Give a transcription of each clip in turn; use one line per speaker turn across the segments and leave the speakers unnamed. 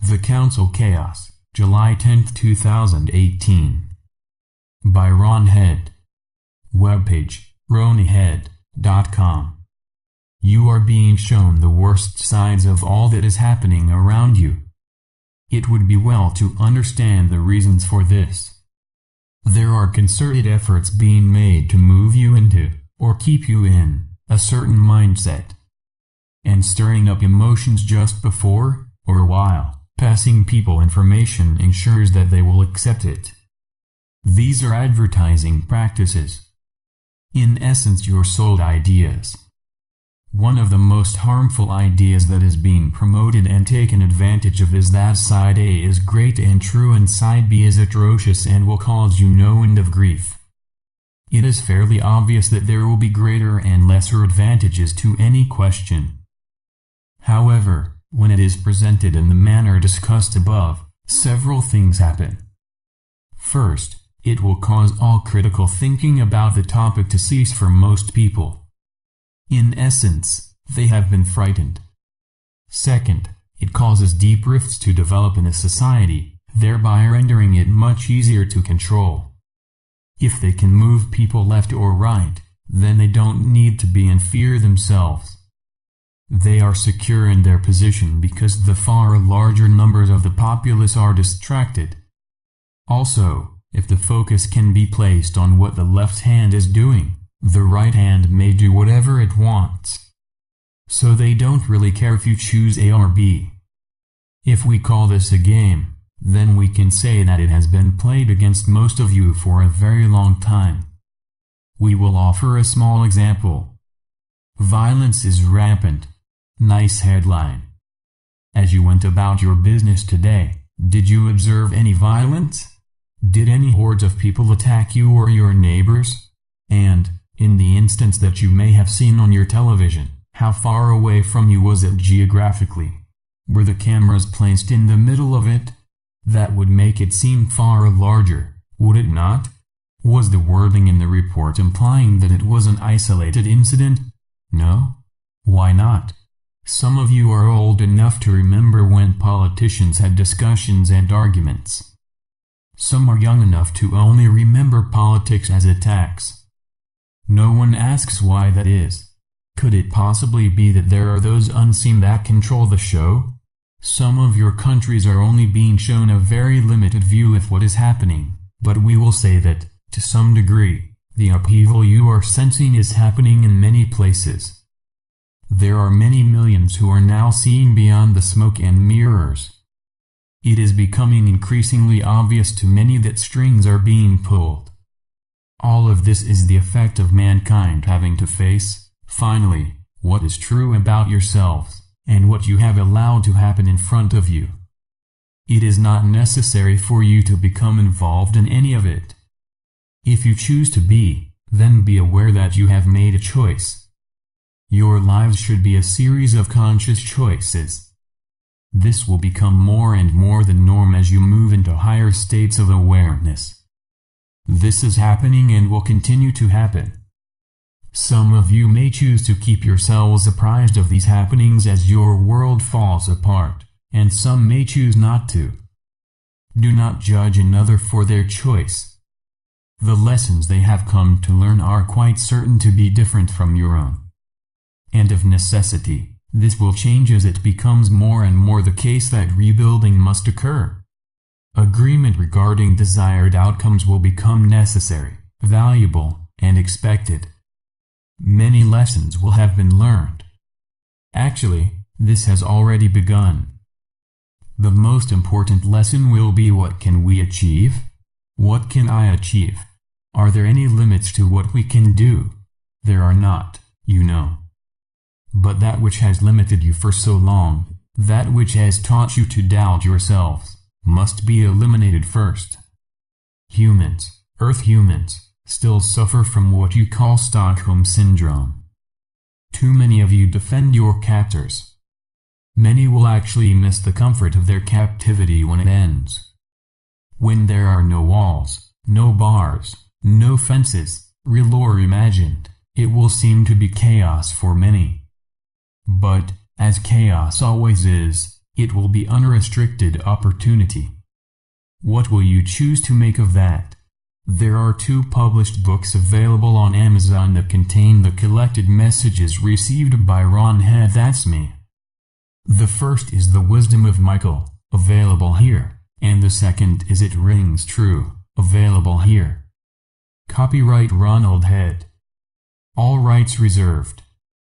The Council Chaos, July 10, 2018. By Ron Head. Webpage, ronniehead.com. You are being shown the worst sides of all that is happening around you. It would be well to understand the reasons for this. There are concerted efforts being made to move you into, or keep you in, a certain mindset. And stirring up emotions just before, or while, passing people information ensures that they will accept it. These are advertising practices. In essence, you're sold ideas. One of the most harmful ideas that is being promoted and taken advantage of is that side A is great and true and side B is atrocious and will cause you no end of grief. It is fairly obvious that there will be greater and lesser advantages to any question. However, when it is presented in the manner discussed above, several things happen. First, it will cause all critical thinking about the topic to cease for most people. In essence, they have been frightened. Second, it causes deep rifts to develop in a society, thereby rendering it much easier to control. If they can move people left or right, then they don't need to be in fear themselves. They are secure in their position because the far larger numbers of the populace are distracted. Also, if the focus can be placed on what the left hand is doing, the right hand may do whatever it wants. So they don't really care if you choose A or B. If we call this a game, then we can say that it has been played against most of you for a very long time. We will offer a small example. Violence is rampant. Nice headline. As you went about your business today, did you observe any violence? Did any hordes of people attack you or your neighbors? And, in the instance that you may have seen on your television, how far away from you was it geographically? Were the cameras placed in the middle of it? That would make it seem far larger, would it not? Was the wording in the report implying that it was an isolated incident? No? Why not? Some of you are old enough to remember when politicians had discussions and arguments. Some are young enough to only remember politics as attacks. No one asks why that is. Could it possibly be that there are those unseen that control the show? Some of your countries are only being shown a very limited view of what is happening, but we will say that, to some degree, the upheaval you are sensing is happening in many places. There are many millions who are now seeing beyond the smoke and mirrors. It is becoming increasingly obvious to many that strings are being pulled. All of this is the effect of mankind having to face, finally, what is true about yourselves, and what you have allowed to happen in front of you. It is not necessary for you to become involved in any of it. If you choose to be, then be aware that you have made a choice. Your lives should be a series of conscious choices. This will become more and more the norm as you move into higher states of awareness. This is happening and will continue to happen. Some of you may choose to keep yourselves apprised of these happenings as your world falls apart, and some may choose not to. Do not judge another for their choice. The lessons they have come to learn are quite certain to be different from your own. And of necessity, this will change as it becomes more and more the case that rebuilding must occur. Agreement regarding desired outcomes will become necessary, valuable, and expected. Many lessons will have been learned. Actually, this has already begun. The most important lesson will be: what can we achieve? What can I achieve? Are there any limits to what we can do? There are not, you know. But that which has limited you for so long, that which has taught you to doubt yourselves, must be eliminated first. Humans, Earth humans, still suffer from what you call Stockholm Syndrome. Too many of you defend your captors. Many will actually miss the comfort of their captivity when it ends. When there are no walls, no bars, no fences, real or imagined, it will seem to be chaos for many. But, as chaos always is, It will be unrestricted opportunity. What will you choose to make of that? There are 2 published books available on Amazon that contain the collected messages received by Ron Head That's Me. The first is The Wisdom of Michael, available here, and the second is It Rings True, available here. Copyright Ronald Head. All rights reserved.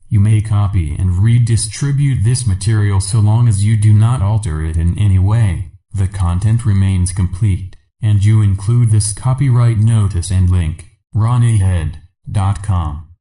You may copy and redistribute this material so long as you do not alter it in any way. The content remains complete, and you include this copyright notice and link, ronahead.com.